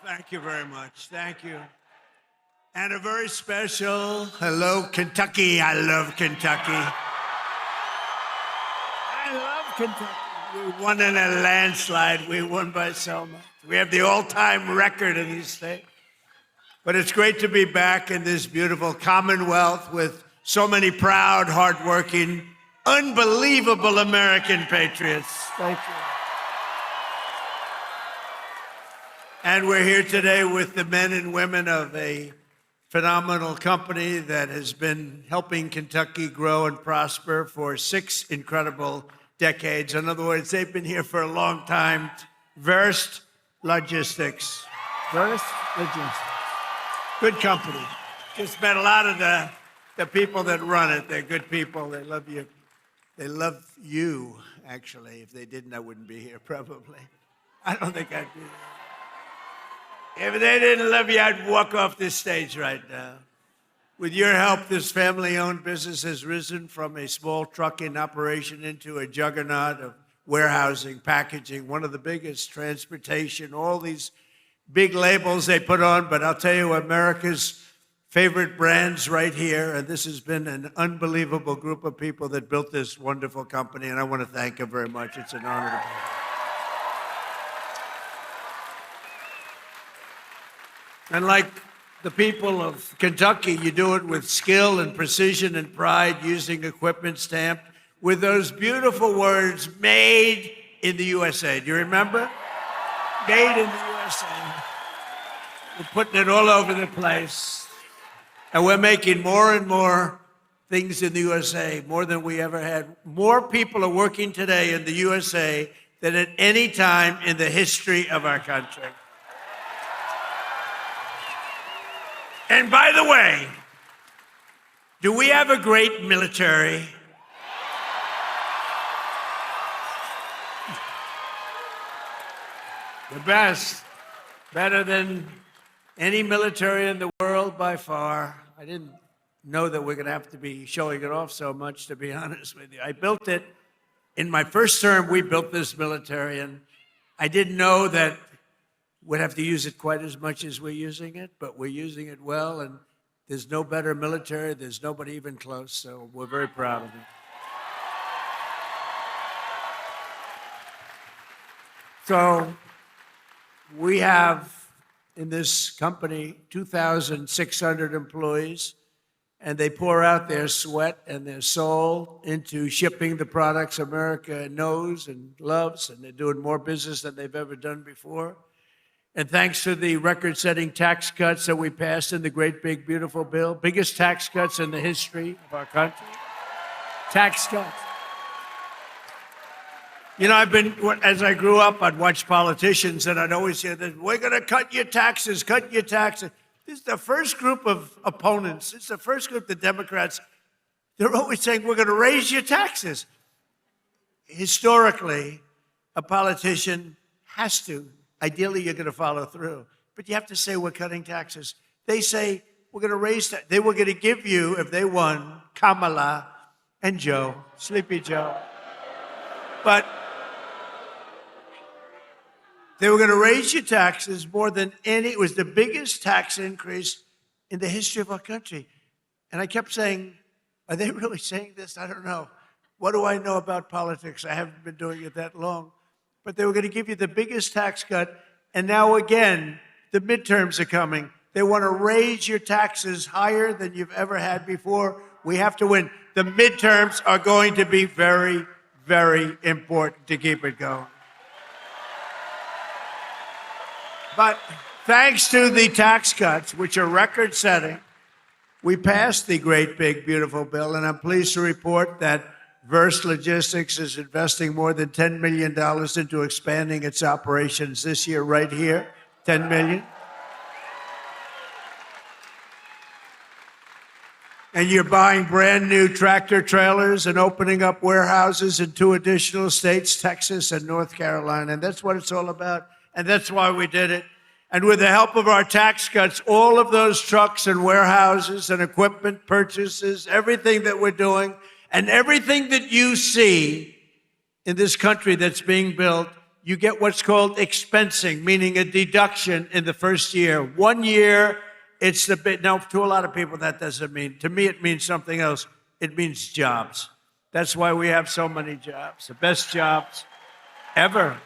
Thank you very much. Thank you. And a very special hello, Kentucky. I love Kentucky. I love Kentucky. We won in a landslide. We won by so much. We have the all-time record in these states. But it's great to be back in this beautiful Commonwealth with so many proud, hardworking, unbelievable American patriots. Thank you. And we're here today with the men and women of a phenomenal company that has been helping Kentucky grow and prosper for 6 incredible decades. In other words, they've been here for a long time. Verst Logistics. Verst Logistics. Good company. Just met a lot of the people that run it. They're good people. They love you. They love you, actually. If they didn't, I wouldn't be here, probably. I don't think I'd be here. If they didn't love you, I'd walk off this stage right now. With your help, this family-owned business has risen from a small trucking operation into a juggernaut of warehousing, packaging, one of the biggest, transportation, all these big labels they put on. But I'll tell you, America's favorite brands right here, and this has been an unbelievable group of people that built this wonderful company, and I want to thank them very much. It's an honor to be here. And like the people of Kentucky, you do it with skill and precision and pride, using equipment stamped with those beautiful words, made in the USA. Do you remember? Made in the USA. We're putting it all over the place. And we're making more and more things in the USA, more than we ever had. More people are working today in the USA than at any time in the history of our country. And by the way, do we have a great military? The best. Better than any military in the world by far. I didn't know that we're going to have to be showing it off so much, to be honest with you. I built it. In my first term, we built this military, and I didn't know that we'd have to use it quite as much as we're using it, but we're using it well, and there's no better military. There's nobody even close, so we're very proud of it. So we have in this company 2,600 employees, and they pour out their sweat and their soul into shipping the products America knows and loves, and they're doing more business than they've ever done before. And thanks to the record-setting tax cuts that we passed in the great, big, beautiful bill, biggest tax cuts in the history of our country, tax cuts. You know, as I grew up, I'd watch politicians, and I'd always hear that, we're going to cut your taxes, cut your taxes. This is the first group of opponents. It's the first group, the Democrats. They're always saying, we're going to raise your taxes. Historically, a politician has to. Ideally, you're going to follow through. But you have to say, we're cutting taxes. They say, we're going to raise that. They were going to give you, if they won, Kamala and Joe, Sleepy Joe. But they were going to raise your taxes more than any. It was the biggest tax increase in the history of our country. And I kept saying, are they really saying this? I don't know. What do I know about politics? I haven't been doing it that long. But they were going to give you the biggest tax cut. And now again, the midterms are coming. They want to raise your taxes higher than you've ever had before. We have to win. The midterms are going to be very, very important to keep it going. But thanks to the tax cuts, which are record-setting, we passed the great, big, beautiful bill. And I'm pleased to report that Verst Logistics is investing more than $10 million into expanding its operations this year, right here, $10 million. And you're buying brand new tractor trailers and opening up warehouses in 2 additional states, Texas and North Carolina. And that's what it's all about. And that's why we did it. And with the help of our tax cuts, all of those trucks and warehouses and equipment purchases, everything that we're doing, and everything that you see in this country that's being built, you get what's called expensing, meaning a deduction in the first year. 1 year, it's the bit. Now, to a lot of people, that doesn't mean. To me, it means something else. It means jobs. That's why we have so many jobs, the best jobs ever.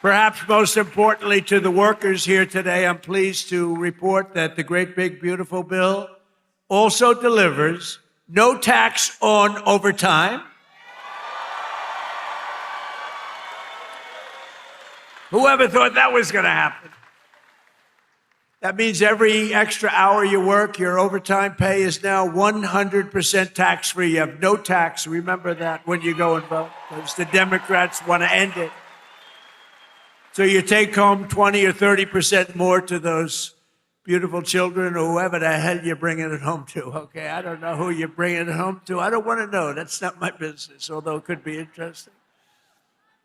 Perhaps most importantly to the workers here today, I'm pleased to report that the great big beautiful bill also delivers no tax on overtime. Whoever thought that was going to happen? That means every extra hour you work, your overtime pay is now 100% tax-free. You have no tax. Remember that when you go and vote, because the Democrats want to end it. So you take home 20 or 30% more to those beautiful children or whoever the hell you're bringing it home to, okay? I don't know who you're bringing it home to. I don't want to know. That's not my business, although it could be interesting.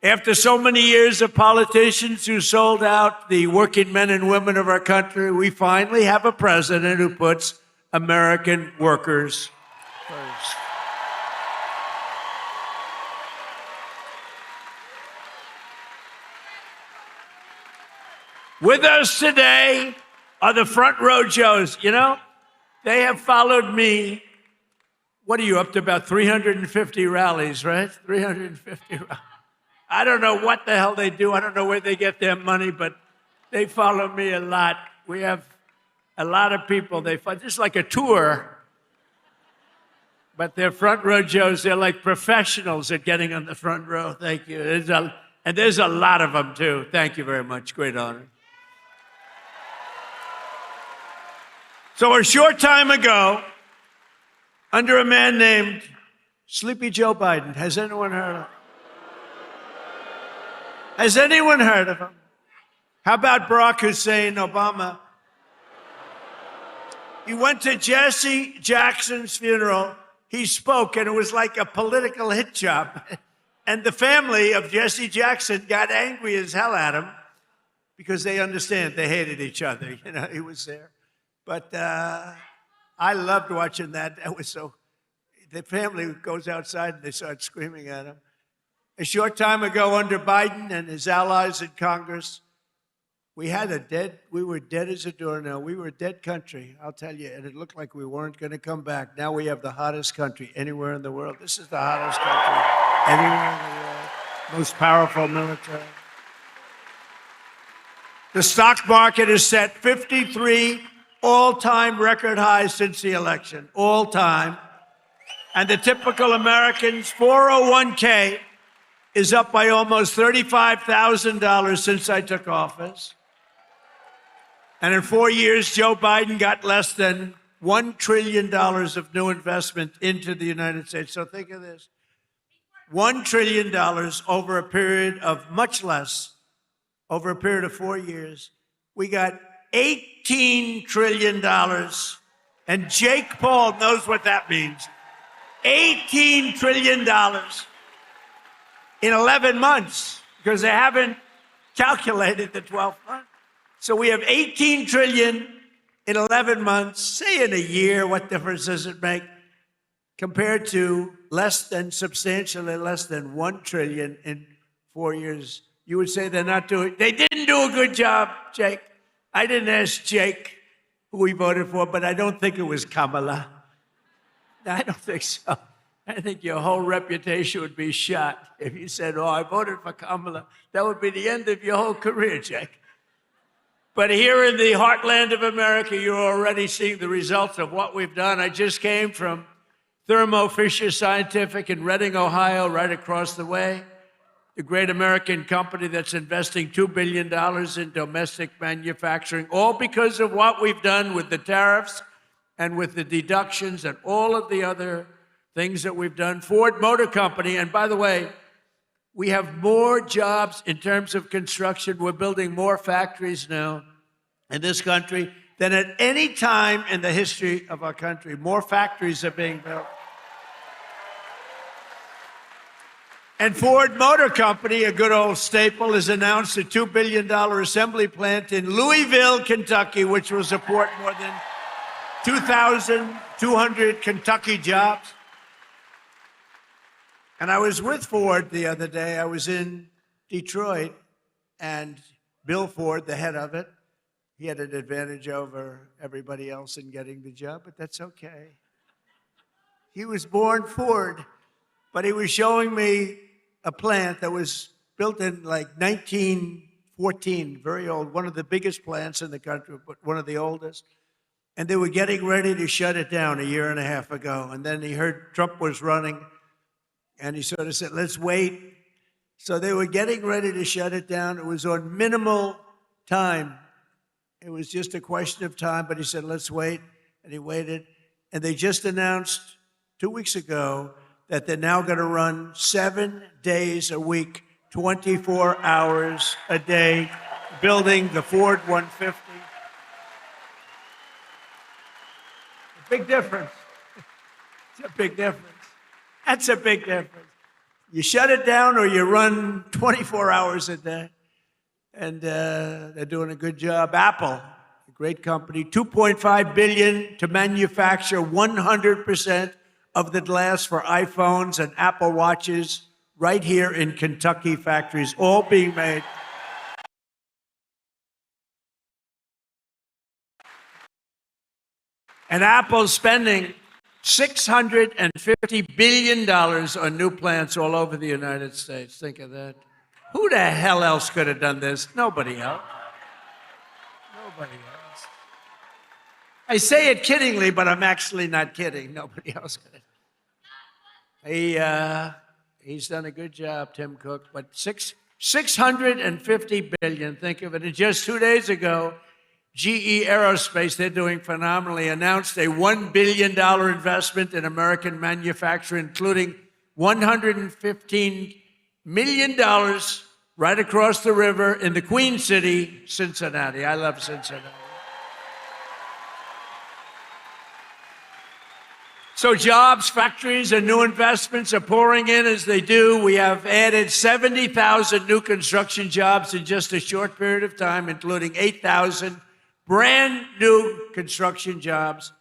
After so many years of politicians who sold out the working men and women of our country, we finally have a president who puts American workers first. With us today are the front row Joes. You know, they have followed me. What are you up to? About 350 rallies, right? 350 rallies. I don't know what the hell they do. I don't know where they get their money, but they follow me a lot. We have a lot of people. They follow, just like a tour, but they're front row Joes. They're like professionals at getting on the front row. Thank you. And there's a lot of them, too. Thank you very much. Great honor. So a short time ago, under a man named Sleepy Joe Biden, has anyone heard of him? Has anyone heard of him? How about Barack Hussein Obama? He went to Jesse Jackson's funeral. He spoke, and it was like a political hit job. And the family of Jesse Jackson got angry as hell at him because they understand they hated each other. You know, he was there. But I loved watching that. That was so. The family goes outside and they start screaming at him. A short time ago, under Biden and his allies in Congress, we were dead as a doornail. We were a dead country, I'll tell you, and it looked like we weren't going to come back. Now we have the hottest country anywhere in the world. This is the hottest country anywhere in the world. Most powerful military. The stock market has set 53 all-time record highs since the election, all time. And the typical American's 401k is up by almost $35,000 since I took office. And in 4 years, Joe Biden got less than $1 trillion of new investment into the United States. So think of this. $1 trillion over a period of much less, over a period of 4 years. We got $18 trillion. And Jake Paul knows what that means. $18 trillion in 11 months, because they haven't calculated the 12 months. So we have 18 trillion in 11 months. Say in a year, what difference does it make? Compared to substantially less than 1 trillion in 4 years. You would say they didn't do a good job, Jake. I didn't ask Jake who he voted for, but I don't think it was Kamala. I don't think so. I think your whole reputation would be shot if you said, oh, I voted for Kamala. That would be the end of your whole career, Jake. But here in the heartland of America, you're already seeing the results of what we've done. I just came from Thermo Fisher Scientific in Reading, Ohio, right across the way. The great American company that's investing $2 billion in domestic manufacturing, all because of what we've done with the tariffs and with the deductions and all of the other things that we've done. Ford Motor Company, and by the way, we have more jobs in terms of construction. We're building more factories now in this country than at any time in the history of our country. More factories are being built. And Ford Motor Company, a good old staple, has announced a $2 billion assembly plant in Louisville, Kentucky, which will support more than 2,200 Kentucky jobs. And I was with Ford the other day. I was in Detroit, and Bill Ford, the head of it, he had an advantage over everybody else in getting the job, but that's okay. He was born Ford, but he was showing me a plant that was built in like 1914, very old, one of the biggest plants in the country, but one of the oldest. And they were getting ready to shut it down a year and a half ago. And then he heard Trump was running, and he sort of said, let's wait. So they were getting ready to shut it down. It was on minimal time. It was just a question of time, but he said, let's wait. And he waited. And they just announced 2 weeks ago that they're now going to run 7 days a week, 24 hours a day, building the Ford 150. A big difference. It's a big difference. That's a big difference. You shut it down or you run 24 hours a day. And they're doing a good job. Apple, a great company, $2.5 billion to manufacture 100% of the glass for iPhones and Apple Watches right here in Kentucky factories, all being made. And Apple's spending $650 billion on new plants all over the United States. Think of that. Who the hell else could have done this? Nobody else. Nobody else. I say it kiddingly, but I'm actually not kidding. Nobody else could have. He's done a good job, Tim Cook, but $650 billion, think of it. And just 2 days ago, GE Aerospace, they're doing phenomenally, announced a $1 billion investment in American manufacturing, including $115 million right across the river in the Queen City, Cincinnati. I love Cincinnati. So jobs, factories, and new investments are pouring in as they do. We have added 70,000 new construction jobs in just a short period of time, including 8,000 brand new construction jobs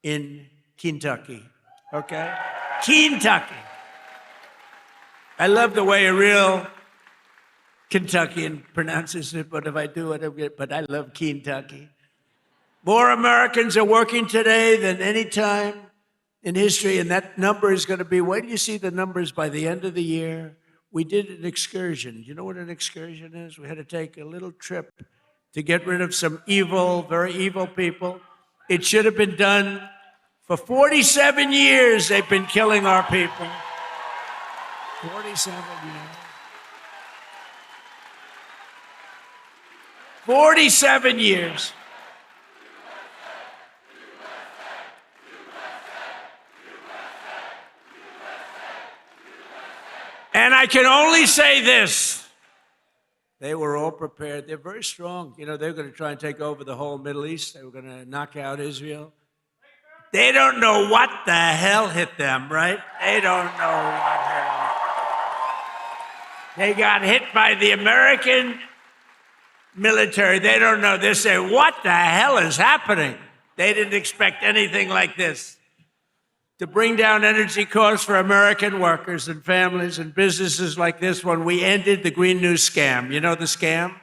in Kentucky. Okay? Kentucky. I love the way a real Kentuckian pronounces it, but if I do it, but I love Kentucky. More Americans are working today than any time in history, and that number is going to be, wait till you see the numbers by the end of the year. We did an excursion. Do you know what an excursion is? We had to take a little trip to get rid of some evil, very evil people. It should have been done for 47 years. They've been killing our people. 47 years. 47 years. And I can only say this. They were all prepared. They're very strong. You know, they're going to try and take over the whole Middle East. They were going to knock out Israel. They don't know what the hell hit them, right? They don't know what hit them. They got hit by the American military. They don't know. They say, what the hell is happening? They didn't expect anything like this. To bring down energy costs for American workers and families and businesses like this one, we ended the Green New scam. You know the scam?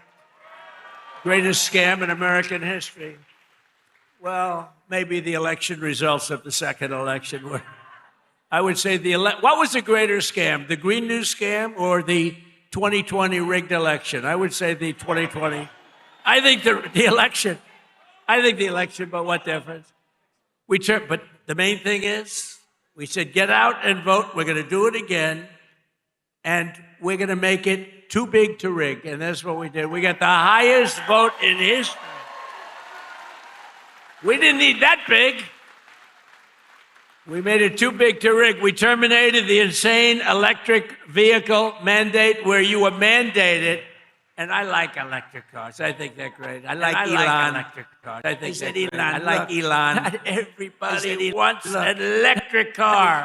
Greatest scam in American history. Well, maybe the election results of the second election were. I would say what was the greater scam, the Green New scam or the 2020 rigged election? I would say the 2020. I think the election. I think the election, but what difference? But the main thing is, we said, get out and vote. We're going to do it again, and we're going to make it too big to rig. And that's what we did. We got the highest vote in history. We didn't need that big. We made it too big to rig. We terminated the insane electric vehicle mandate where you were mandated. And I like electric cars. I think they're great. I like electric cars. I think they're great. I like Elon. Not everybody wants an electric car.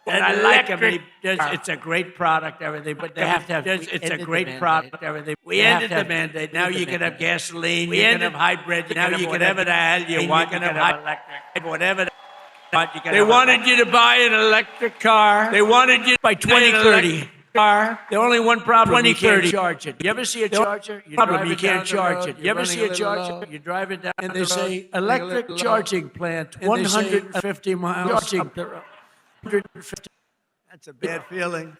And I like them. It's a great product, everything. But they have to have. It's a great product, everything. We ended the mandate. Now you can have gasoline. You can have hybrid. Now you can have whatever the hell you want. You can have electric. Whatever. They wanted you to buy an electric car. They wanted you by 2030. car. The only one problem, you can't charge it. You ever see a charger? You can't charge it. You ever see a charger? You drive it down and they say electric charging plant, 150 miles up the road. 150. That's a bad feeling.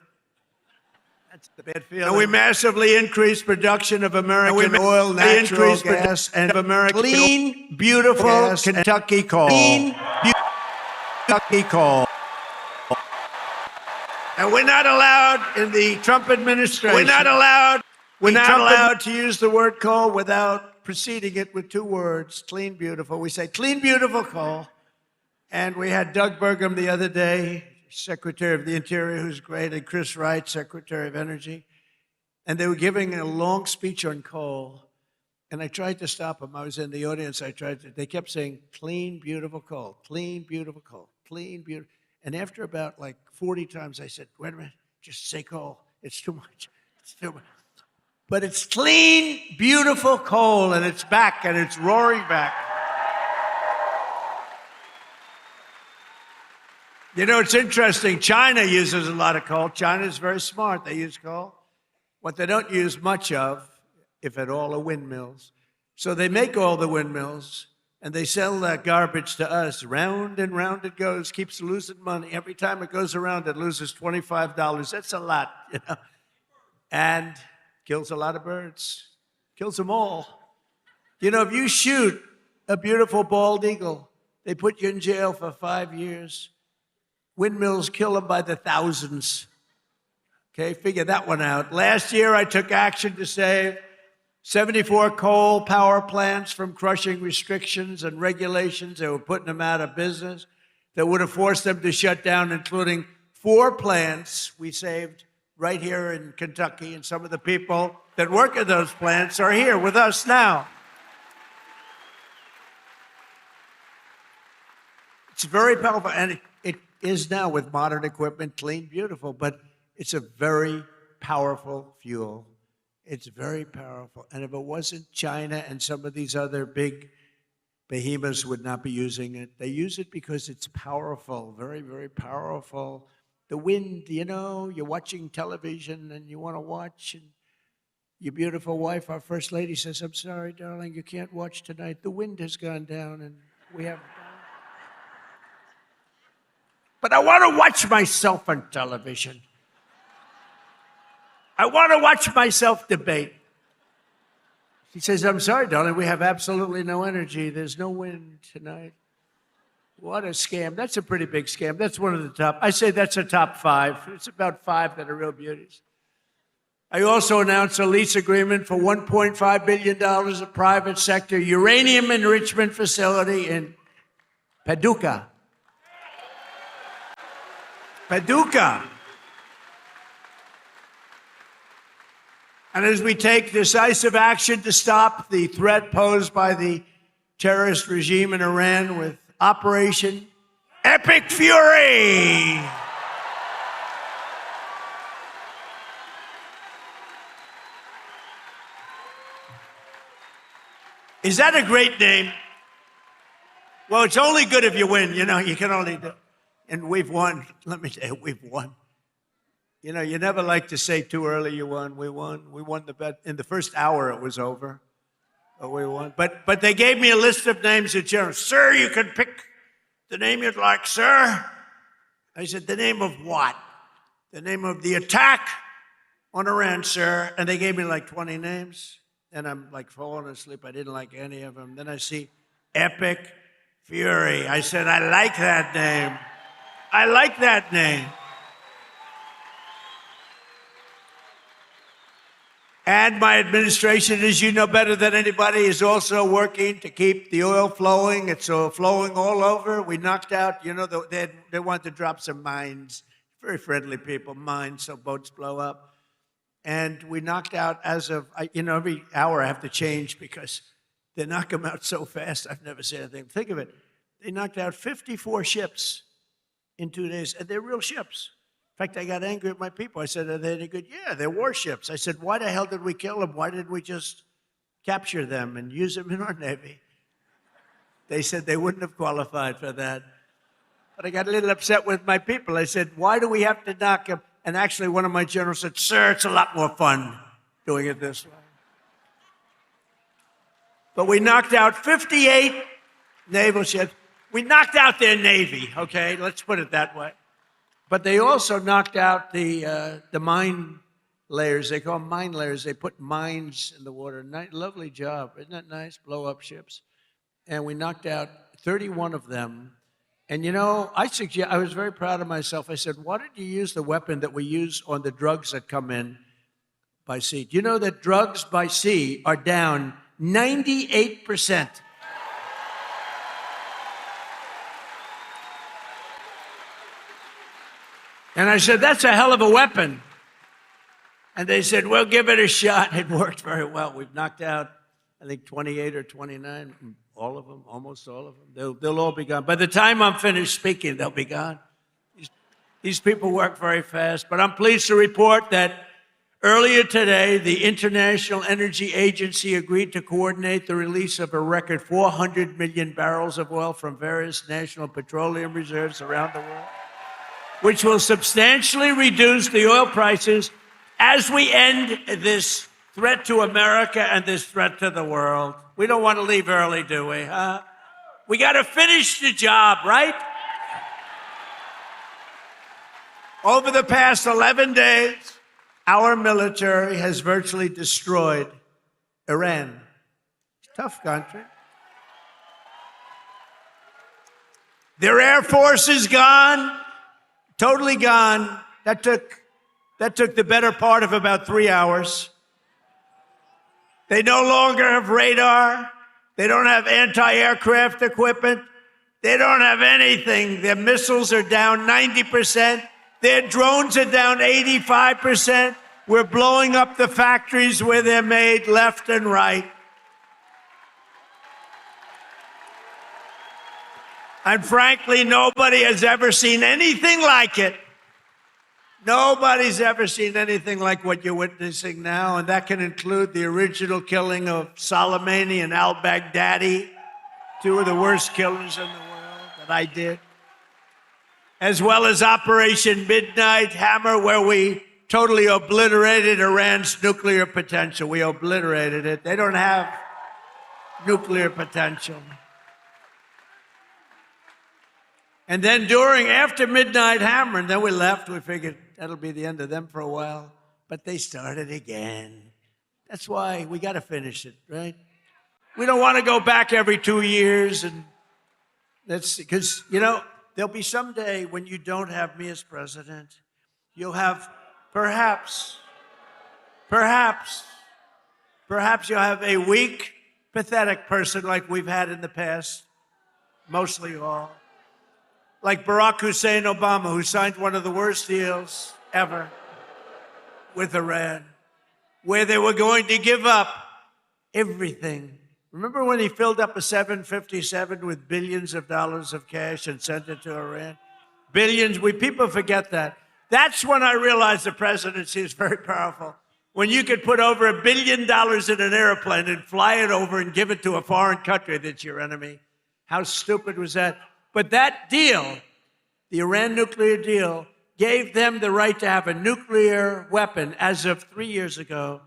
That's a bad feeling. And we massively increased production of American oil, natural gas, and of American clean, beautiful Kentucky coal. Clean, Kentucky coal. And we're not allowed in the Trump administration. We're not allowed to use the word coal without preceding it with two words, clean, beautiful. We say clean, beautiful coal. And we had Doug Burgum the other day, Secretary of the Interior, who's great, and Chris Wright, Secretary of Energy. And they were giving a long speech on coal. And I tried to stop them. I was in the audience. They kept saying, clean, beautiful coal, clean, beautiful coal, clean, beautiful. And after about like 40 times, I said, wait a minute, just say coal. It's too much. It's too much. But it's clean, beautiful coal, and it's back, and it's roaring back. You know, it's interesting. China uses a lot of coal. China's very smart. They use coal. What they don't use much of, if at all, are windmills. So they make all the windmills, and they sell that garbage to us. Round and round it goes, keeps losing money. Every time it goes around, it loses $25. That's a lot, you know. And kills a lot of birds. Kills them all. You know, if you shoot a beautiful bald eagle, they put you in jail for 5 years. Windmills kill them by the thousands. Okay, figure that one out. Last year, I took action to save 74 coal power plants from crushing restrictions and regulations that were putting them out of business, that would have forced them to shut down, including 4 plants we saved right here in Kentucky. And some of the people that work at those plants are here with us now. It's very powerful, and it is now with modern equipment, clean, beautiful, but it's a very powerful fuel. It's very powerful. And if it wasn't China and some of these other big behemoths would not be using it. They use it because it's powerful, very, very powerful. The wind, you know, you're watching television and you want to watch, and your beautiful wife, our First Lady, says, I'm sorry, darling, you can't watch tonight. The wind has gone down and we have... But I want to watch myself on television. I want to watch myself debate. She says, I'm sorry, darling, we have absolutely no energy. There's no wind tonight. What a scam. That's a pretty big scam. That's one of the top. I say that's a top 5. It's about 5 that are real beauties. I also announced a lease agreement for $1.5 billion of private sector uranium enrichment facility in Paducah. Paducah. And as we take decisive action to stop the threat posed by the terrorist regime in Iran with Operation Epic Fury. Is that a great name? Well, it's only good if you win. You know, you can only do. And we've won. Let me tell you, we've won. You know, you never like to say too early you won. We won. We won the bet. In the first hour, it was over. But we won. But they gave me a list of names that, you know, sir, you can pick the name you'd like, sir. I said, the name of what? The name of the attack on Iran, sir. And they gave me like 20 names. And I'm like falling asleep. I didn't like any of them. Then I see Epic Fury. I said, I like that name. I like that name. And my administration, as you know better than anybody, is also working to keep the oil flowing. It's flowing all over. We knocked out, you know, they want to drop some mines. Very friendly people, mines, so boats blow up. And we knocked out as of, you know, every hour I have to change because they knock them out so fast. I've never seen anything. Think of it. They knocked out 54 ships in 2 days, and they're real ships. In fact, I got angry at my people. I said, are they any good? Yeah, they're warships. I said, why the hell did we kill them? Why didn't we just capture them and use them in our Navy? They said they wouldn't have qualified for that. But I got a little upset with my people. I said, why do we have to knock them? And actually, one of my generals said, "Sir, it's a lot more fun doing it this way." But we knocked out 58 naval ships. We knocked out their Navy, okay? Let's put it that way. But they also knocked out the mine layers. They call them mine layers. They put mines in the water. Lovely job. Isn't that nice? Blow up ships. And we knocked out 31 of them. And you know, I was very proud of myself. I said, why did you use the weapon that we use on the drugs that come in by sea? Do you know that drugs by sea are down 98%? And I said, that's a hell of a weapon. And they said, well, give it a shot. It worked very well. We've knocked out, I think, 28 or 29, all of them, almost all of them. They'll all be gone. By the time I'm finished speaking, they'll be gone. These people work very fast. But I'm pleased to report that earlier today, the International Energy Agency agreed to coordinate the release of a record 400 million barrels of oil from various national petroleum reserves around the world, which will substantially reduce the oil prices as we end this threat to America and this threat to the world. We don't want to leave early, do we? We got to finish the job, right? Over the past 11 days, our military has virtually destroyed Iran. Tough country. Their Air Force is gone, totally gone. That took the better part of about 3 hours. They no longer have radar. They don't have anti-aircraft equipment. They don't have anything. Their missiles are down 90%. Their drones are down 85%. We're blowing up the factories where they're made left and right. And frankly, nobody has ever seen anything like it. Nobody's ever seen anything like what you're witnessing now, and that can include the original killing of Soleimani and al-Baghdadi, two of the worst killers in the world that I did, as well as Operation Midnight Hammer, where we totally obliterated Iran's nuclear potential. We obliterated it. They don't have nuclear potential. And then after Midnight Hammer, and then we left, we figured that'll be the end of them for a while. But they started again. That's why we got to finish it, right? We don't want to go back every 2 years. And that's because, you know, there'll be some day when you don't have me as president. You'll have perhaps you'll have a weak, pathetic person like we've had in the past, mostly all. Like Barack Hussein Obama, who signed one of the worst deals ever with Iran, where they were going to give up everything. Remember when he filled up a 757 with billions of dollars of cash and sent it to Iran? Billions, people forget that. That's when I realized the presidency is very powerful. When you could put over $1 billion in an airplane and fly it over and give it to a foreign country that's your enemy. How stupid was that? But that deal, the Iran nuclear deal, gave them the right to have a nuclear weapon as of 3 years ago.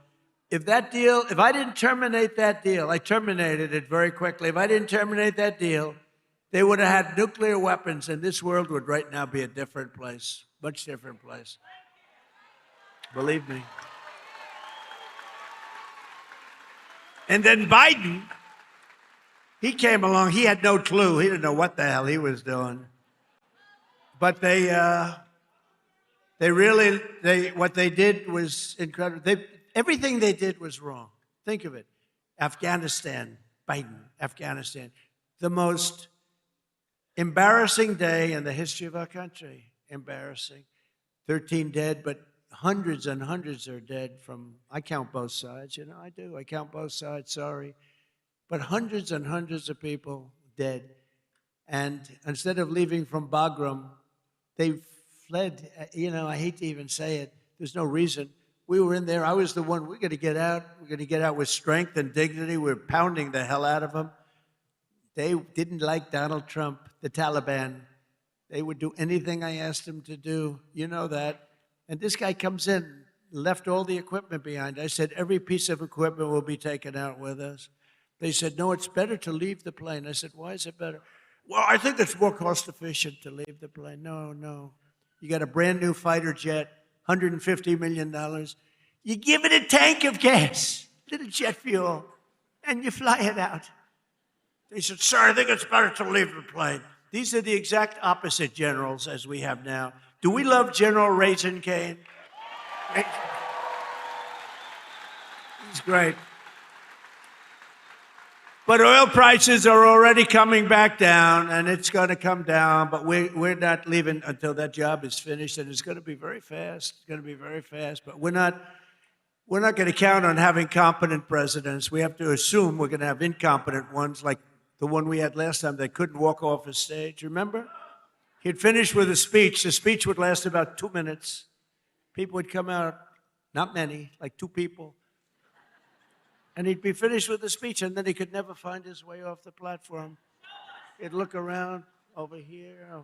If I didn't terminate that deal, I terminated it very quickly. If I didn't terminate that deal, they would have had nuclear weapons, and this world would right now be a different place, much different place. Believe me. And then Biden, he came along. He had no clue. He didn't know what the hell he was doing. But what they did was incredible. Everything they did was wrong. Think of it. Afghanistan, Biden, Afghanistan. The most embarrassing day in the history of our country. Embarrassing. 13 dead, but hundreds and hundreds are dead I count both sides. You know, I do. I count both sides, sorry. But hundreds and hundreds of people dead. And instead of leaving from Bagram, they fled. You know, I hate to even say it. There's no reason. We were in there. I was the one. We're going to get out. We're going to get out with strength and dignity. We're pounding the hell out of them. They didn't like Donald Trump, the Taliban. They would do anything I asked them to do. You know that. And this guy comes in, left all the equipment behind. I said, every piece of equipment will be taken out with us. They said, no, it's better to leave the plane. I said, why is it better? Well, I think it's more cost efficient to leave the plane. No. You got a brand new fighter jet, $150 million. You give it a tank of gas, little jet fuel, and you fly it out. They said, sir, I think it's better to leave the plane. These are the exact opposite generals as we have now. Do we love General Raisin Cane? He's great. But oil prices are already coming back down, and it's going to come down, but we're not leaving until that job is finished, and it's going to be very fast. It's going to be very fast, but we're not going to count on having competent presidents. We have to assume we're going to have incompetent ones, like the one we had last time that couldn't walk off a stage. Remember? He'd finish with a speech. The speech would last about 2 minutes. People would come out, not many, like 2 people. And he'd be finished with the speech, and then he could never find his way off the platform. He'd look around over here.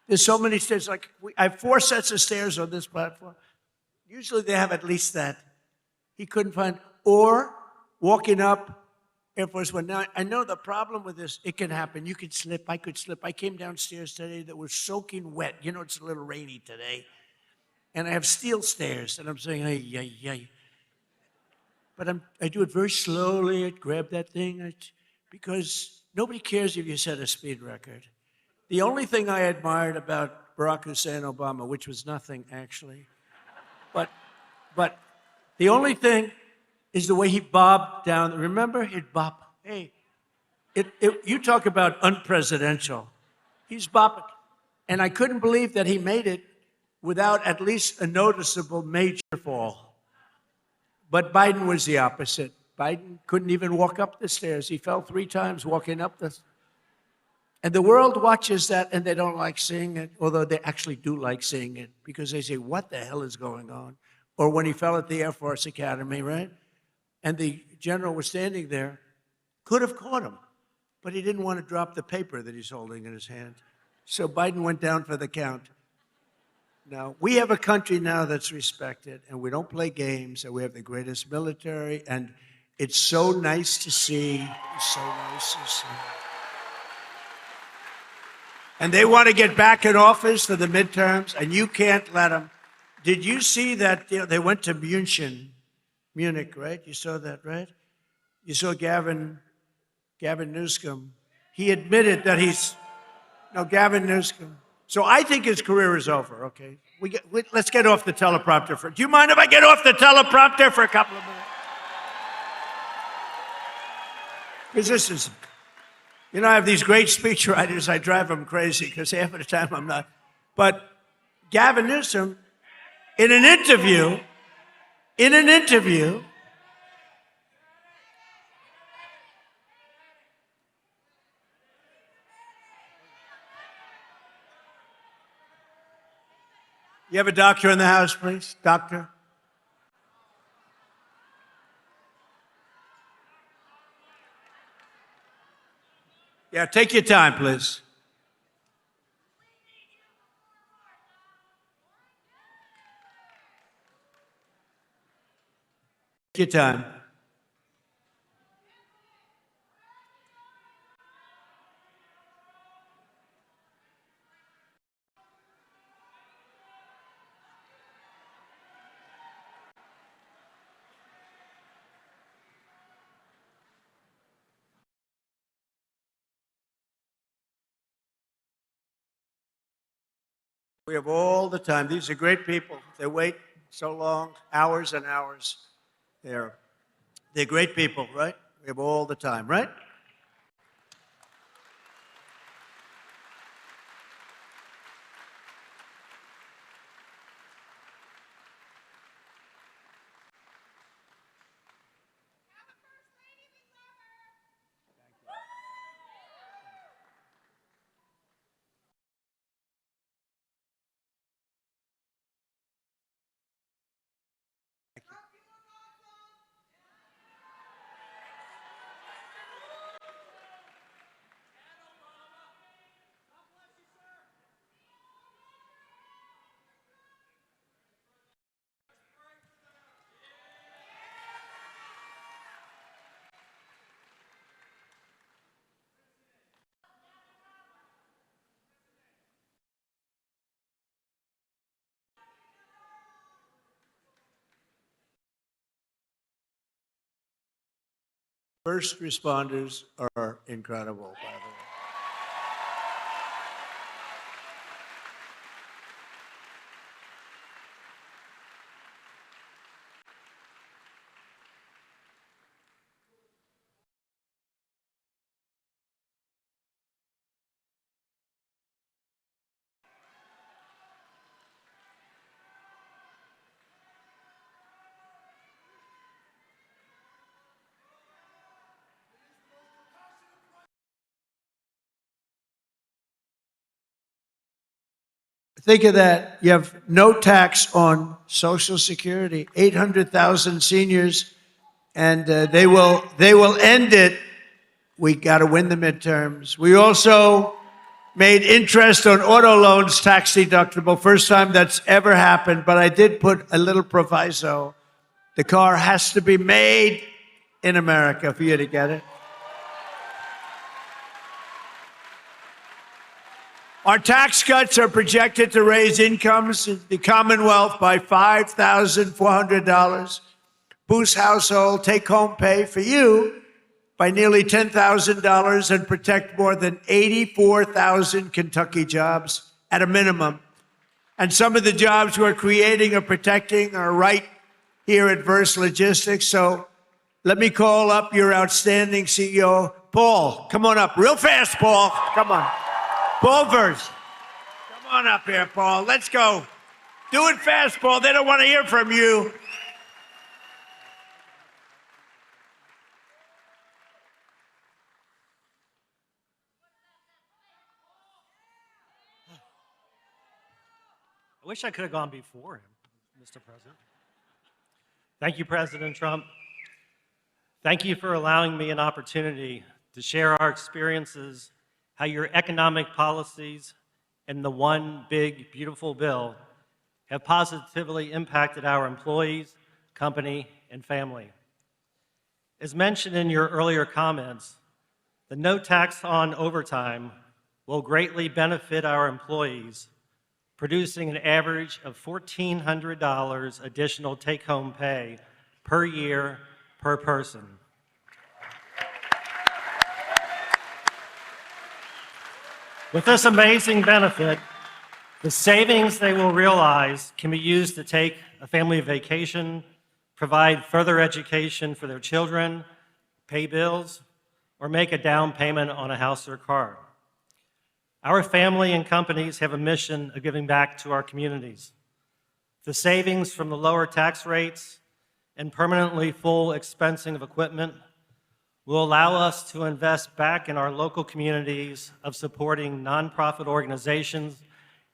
There's so many stairs. Like I have 4 sets of stairs on this platform. Usually they have at least that. He couldn't find, or walking up Air Force One. Now, I know the problem with this, it can happen. You could slip, I could slip. I came downstairs today that was soaking wet. You know, it's a little rainy today. And I have steel stairs, and I'm saying, hey. But I do it very slowly. I grab that thing, because nobody cares if you set a speed record. The only thing I admired about Barack Hussein Obama, which was nothing actually, but the only thing is the way he bobbed down. Remember, he'd bob. Hey, you talk about unpresidential. He's bobbing, and I couldn't believe that he made it without at least a noticeable major fall. But Biden was the opposite. Biden couldn't even walk up the stairs. He fell 3 times walking up the. And the world watches that, and they don't like seeing it, although they actually do like seeing it, because they say, what the hell is going on? Or when he fell at the Air Force Academy, right? And the general was standing there, could have caught him, but he didn't want to drop the paper that he's holding in his hand. So Biden went down for the count. Now, we have a country now that's respected, and we don't play games, and we have the greatest military, and it's so nice to see. It's so nice to see. And they want to get back in office for the midterms, and you can't let them. Did you see that they went to Munich, right? You saw that, right? You saw Gavin Newsom. He admitted that Gavin Newsom. So I think his career is over, okay? Let's get off the teleprompter. Do you mind if I get off the teleprompter for a couple of minutes? Because this is, I have these great speechwriters. I drive them crazy because half of the time I'm not. But Gavin Newsom, in an interview, you have a doctor in the house, please? Doctor? Yeah, take your time, please. Take your time. We have all the time. These are great people. They wait so long, hours and hours. They're great people, right? We have all the time, right? First responders are incredible, by the way. Think of that. You have no tax on Social Security, 800,000 seniors, and they will end it. We got to win the midterms. We also made interest on auto loans tax deductible. First time that's ever happened, but I did put a little proviso. The car has to be made in America for you to get it. Our tax cuts are projected to raise incomes in the Commonwealth by $5,400, boost household take-home pay for you by nearly $10,000, and protect more than 84,000 Kentucky jobs at a minimum. And some of the jobs we're creating or protecting are right here at Verst Logistics. So let me call up your outstanding CEO, Paul. Come on up real fast, Paul. Come on. Paul Verst. Come on up here, Paul. Let's go. Do it fast, Paul. They don't want to hear from you. I wish I could have gone before him, Mr. President. Thank you, President Trump. Thank you for allowing me an opportunity to share our experiences, how your economic policies and the one big, beautiful bill have positively impacted our employees, company, and family. As mentioned in your earlier comments, the no tax on overtime will greatly benefit our employees, producing an average of $1,400 additional take-home pay per year per person. With this amazing benefit, the savings they will realize can be used to take a family vacation, provide further education for their children, pay bills, or make a down payment on a house or car. Our family and companies have a mission of giving back to our communities. The savings from the lower tax rates and permanently full expensing of equipment will allow us to invest back in our local communities of supporting nonprofit organizations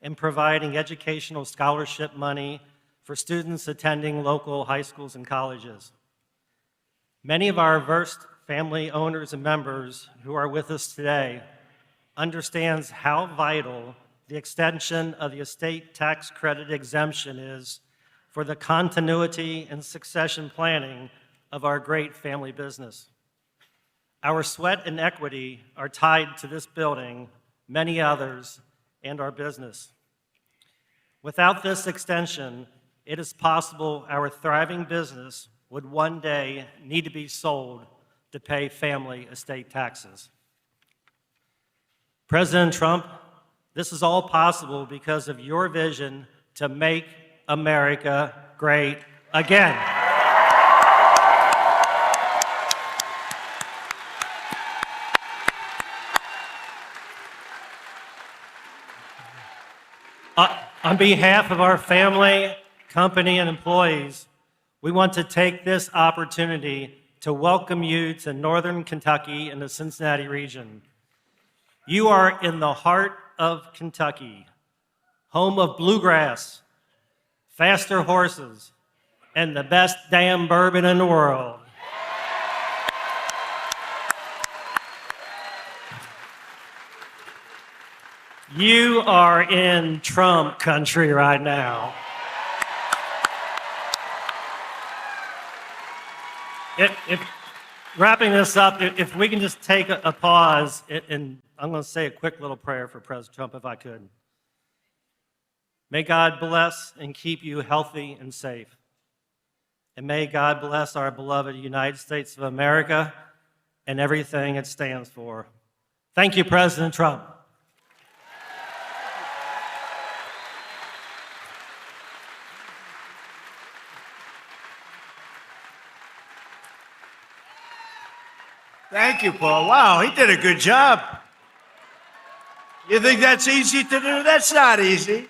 and providing educational scholarship money for students attending local high schools and colleges. Many of our Verst family owners and members who are with us today understands how vital the extension of the estate tax credit exemption is for the continuity and succession planning of our great family business. Our sweat and equity are tied to this building, many others, and our business. Without this extension, it is possible our thriving business would one day need to be sold to pay family estate taxes. President Trump, this is all possible because of your vision to make America great again. On behalf of our family, company, and employees, we want to take this opportunity to welcome you to Northern Kentucky and the Cincinnati region. You are in the heart of Kentucky, home of bluegrass, faster horses, and the best damn bourbon in the world. You are in Trump country right now. Wrapping this up, if we can just take a pause, and I'm going to say a quick little prayer for President Trump, if I could. May God bless and keep you healthy and safe. And may God bless our beloved United States of America and everything it stands for. Thank you, President Trump. Thank you, Paul. Wow, he did a good job. You think that's easy to do? That's not easy.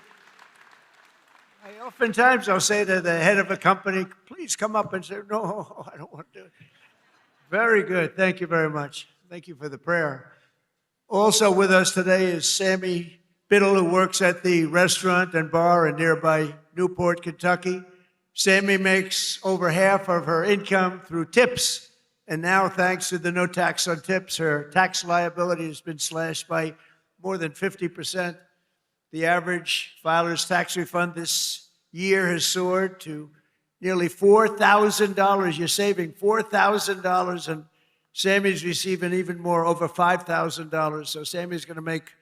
Oftentimes I'll say to the head of a company, please come up and say, no, I don't want to do it. Very good. Thank you very much. Thank you for the prayer. Also with us today is Sammy Biddle, who works at the restaurant and bar in nearby Newport, Kentucky. Sammy makes over half of her income through tips. And now, thanks to the no tax on tips, her tax liability has been slashed by more than 50%. The average filer's tax refund this year has soared to nearly $4,000. You're saving $4,000, and Sammy's receiving even more, over $5,000. So Sammy's going to make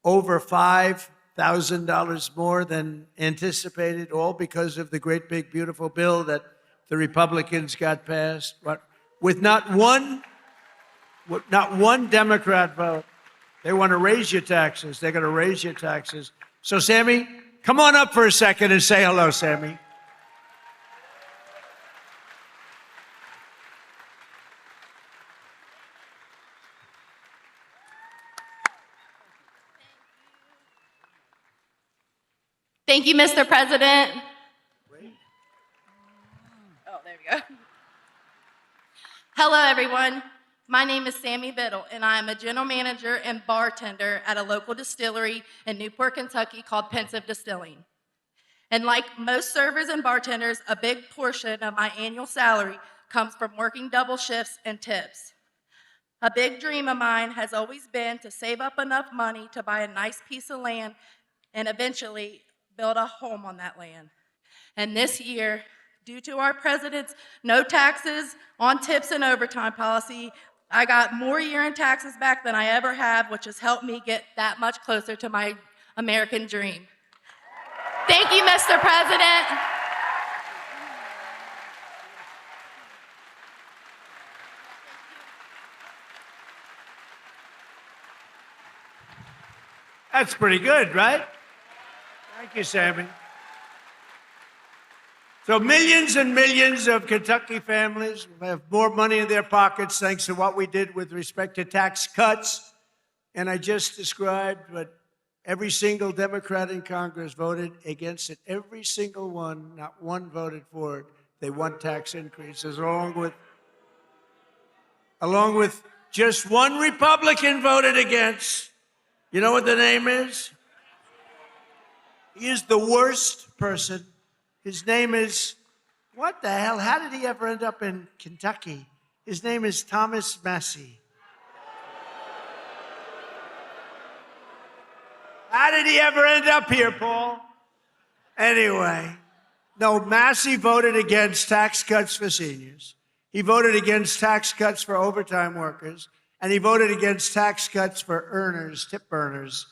over $5,000 more than anticipated, all because of the great, big, beautiful bill that the Republicans got passed. But with not one Democrat vote. They want to raise your taxes. They're going to raise your taxes. So, Sammy, come on up for a second and say hello, Sammy. Thank you, Mr. President. Oh, there we go. Hello, everyone. My name is Sammy Biddle, and I am a general manager and bartender at a local distillery in Newport, Kentucky called Pensive Distilling. And like most servers and bartenders, a big portion of my annual salary comes from working double shifts and tips. A big dream of mine has always been to save up enough money to buy a nice piece of land and eventually build a home on that land. And this year, due to our president's no taxes on tips and overtime policy, I got more year-end taxes back than I ever have, which has helped me get that much closer to my American dream. Thank you, Mr. President. That's pretty good, right? Thank you, Sammy. So millions and millions of Kentucky families have more money in their pockets thanks to what we did with respect to tax cuts. And I just described what every single Democrat in Congress voted against it. Every single one, not one voted for it. They want tax increases, along with just one Republican voted against. You know what the name is? He is the worst person. His name is, what the hell? How did he ever end up in Kentucky? His name is Thomas Massie. How did he ever end up here, Paul? Anyway, no, Massie voted against tax cuts for seniors. He voted against tax cuts for overtime workers. And he voted against tax cuts for earners, tip earners.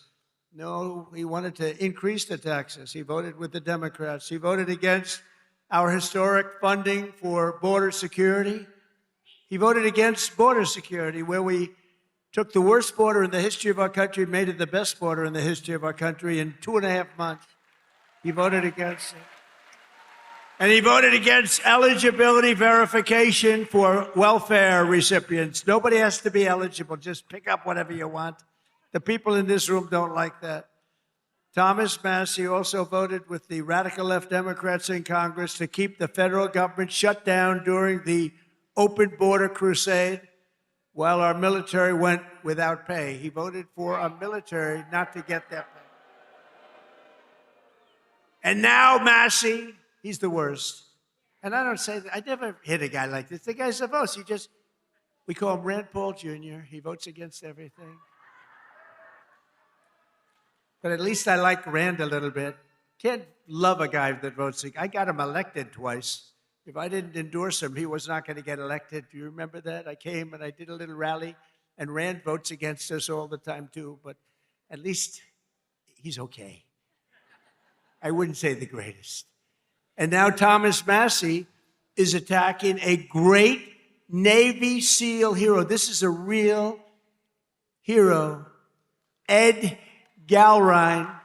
No, he wanted to increase the taxes. He voted with the Democrats. He voted against our historic funding for border security. He voted against border security, where we took the worst border in the history of our country, made it the best border in the history of our country in 2.5 months. He voted against it. And he voted against eligibility verification for welfare recipients. Nobody has to be eligible. Just pick up whatever you want. The people in this room don't like that. Thomas Massie also voted with the radical left Democrats in Congress to keep the federal government shut down during the open border crusade while our military went without pay. He voted for our military not to get that pay. And now Massie, he's the worst. And I don't say that. I never hit a guy like this. The guy's a vote. We call him Rand Paul Jr. He votes against everything. But at least I like Rand a little bit. Can't love a guy that votes. I got him elected twice. If I didn't endorse him, he was not going to get elected. Do you remember that? I came and I did a little rally, and Rand votes against us all the time too, but at least he's okay. I wouldn't say the greatest. And now Thomas Massie is attacking a great Navy SEAL hero. This is a real hero. Ed Galrine,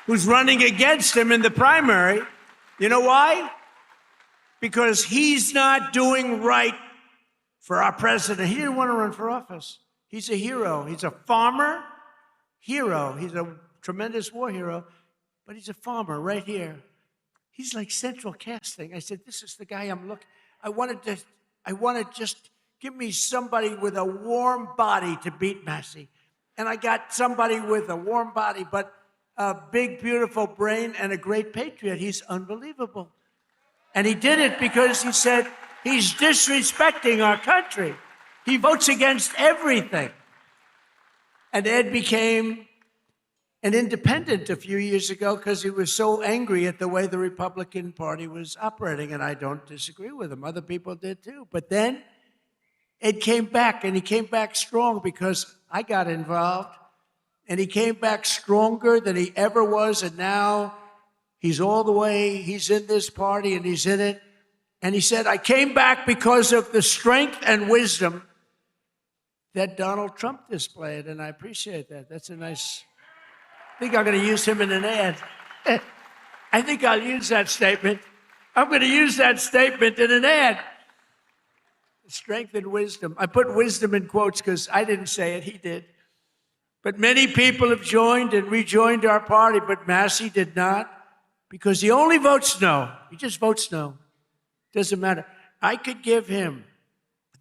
who's running against him in the primary. You know why? Because he's not doing right for our president. He didn't want to run for office. He's a hero. He's a farmer hero. He's a tremendous war hero, but he's a farmer right here. He's like central casting. I said, this is the guy I'm looking. I want to just give me somebody with a warm body to beat Massey. And I got somebody with a warm body, but a big, beautiful brain and a great patriot. He's unbelievable. And he did it because he said he's disrespecting our country. He votes against everything. And Ed became an independent a few years ago because he was so angry at the way the Republican Party was operating. And I don't disagree with him. Other people did too. But then Ed came back, and he came back strong because I got involved. And he came back stronger than he ever was. And now he's all the way, he's in this party and he's in it. And he said, I came back because of the strength and wisdom that Donald Trump displayed. And I appreciate that. That's a nice, I think I'm going to use him in an ad. I think I'll use that statement. I'm going to use that statement in an ad. Strength and wisdom. I put wisdom in quotes because I didn't say it, he did. But many people have joined and rejoined our party, but Massey did not because he only votes no. He just votes no. Doesn't matter. I could give him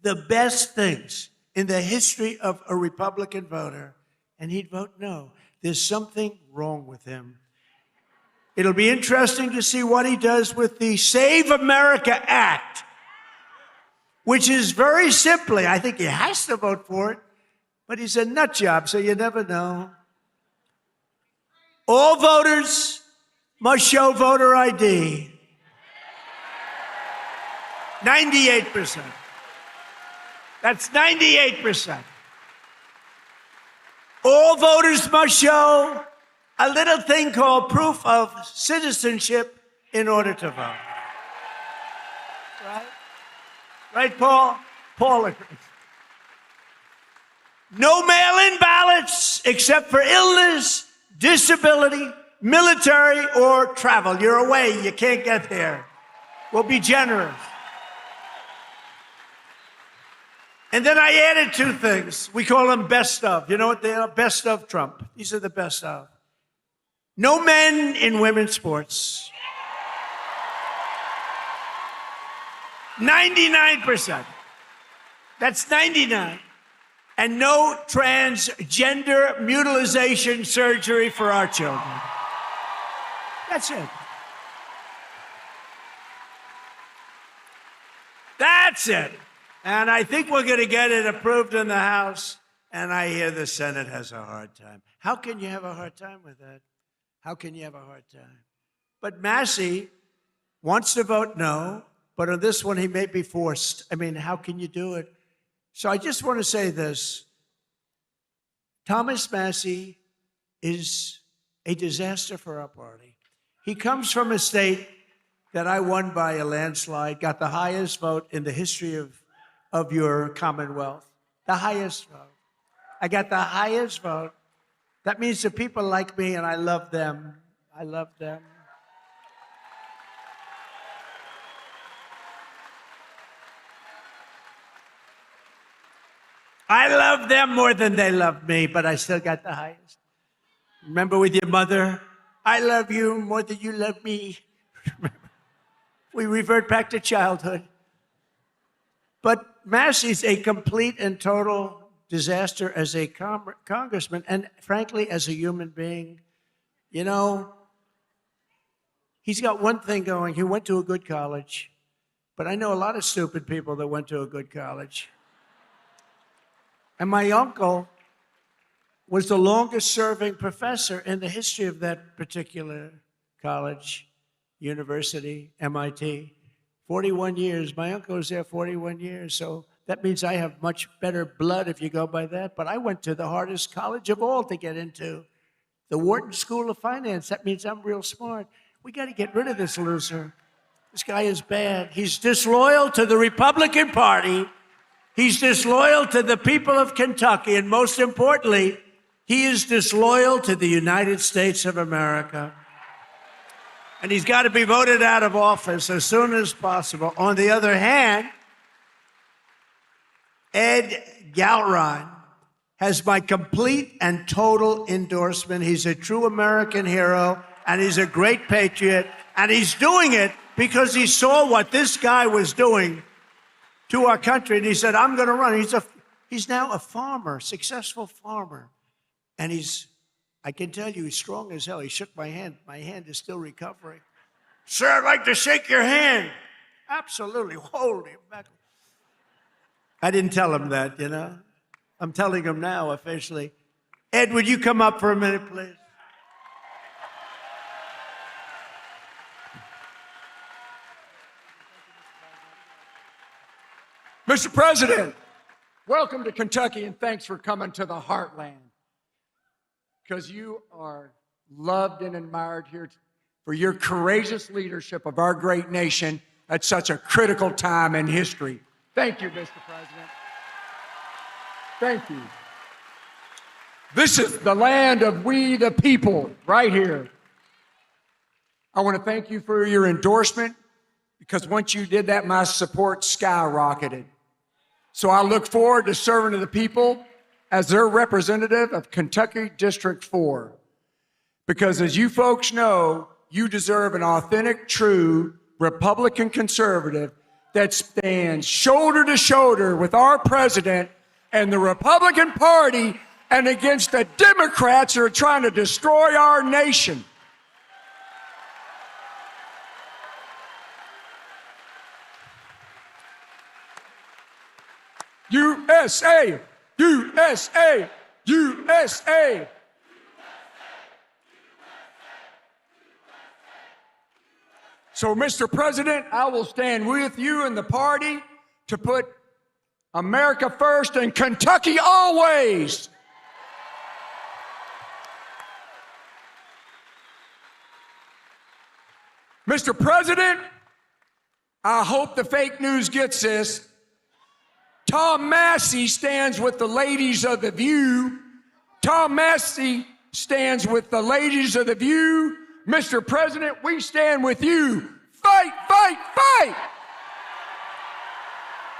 the best things in the history of a Republican voter, and he'd vote no. There's something wrong with him. It'll be interesting to see what he does with the Save America Act, which is very simply, I think he has to vote for it, but he's a nut job, so you never know. All voters must show voter ID. 98%. That's 98%. All voters must show a little thing called proof of citizenship in order to vote. Right? Right, Paul? Paul agrees. No mail-in ballots except for illness, disability, military, or travel. You're away. You can't get there. We'll be generous. And then I added two things. We call them best of. You know what they are? Best of Trump. These are the best of. No men in women's sports. 99%. That's 99. And no transgender mutilization surgery for our children. That's it. That's it. And I think we're going to get it approved in the House, and I hear the Senate has a hard time. How can you have a hard time with that? How can you have a hard time? But Massey wants to vote no, but on this one he may be forced. I mean, how can you do it? So I just want to say this. Thomas Massey is a disaster for our party. He comes from a state that I won by a landslide, got the highest vote in the history of your Commonwealth. The highest vote. I got the highest vote. That means the people like me, and I love them. I love them. I love them more than they love me, but I still got the highest. Remember with your mother, I love you more than you love me. We revert back to childhood. But Massey's a complete and total disaster as a congressman and, frankly, as a human being. You know, he's got one thing going. He went to a good college. But I know a lot of stupid people that went to a good college. And my uncle was the longest-serving professor in the history of that particular college, university, MIT. 41 years. My uncle was there 41 years, so that means I have much better blood if you go by that. But I went to the hardest college of all to get into, the Wharton School of Finance. That means I'm real smart. We got to get rid of this loser. This guy is bad. He's disloyal to the Republican Party. He's disloyal to the people of Kentucky. And most importantly, he is disloyal to the United States of America. And he's got to be voted out of office as soon as possible. On the other hand, Ed Galron has my complete and total endorsement. He's a true American hero, and he's a great patriot, and he's doing it because he saw what this guy was doing to our country, and he said, I'm going to run. He's now a farmer, successful farmer, and I can tell you, he's strong as hell. He shook my hand. My hand is still recovering. Sir, I'd like to shake your hand. Absolutely. Holy mackerel. I didn't tell him that, you know. I'm telling him now officially. Ed, would you come up for a minute, please? Mr. President, welcome to Kentucky and thanks for coming to the heartland. Because you are loved and admired here for your courageous leadership of our great nation at such a critical time in history. Thank you, Mr. President. Thank you. This is the land of we the people, right here. I want to thank you for your endorsement, because once you did that, my support skyrocketed. So I look forward to serving the people as their representative of Kentucky District 4. Because as you folks know, you deserve an authentic, true Republican conservative that stands shoulder to shoulder with our president and the Republican Party and against the Democrats who are trying to destroy our nation. USA, USA, USA. So, Mr. President, I will stand with you and the party to put America first and Kentucky always. Mr. President, I hope the fake news gets this. Tom Massey stands with the ladies of The View. Tom Massey stands with the ladies of The View. Mr. President, we stand with you. Fight, fight, fight!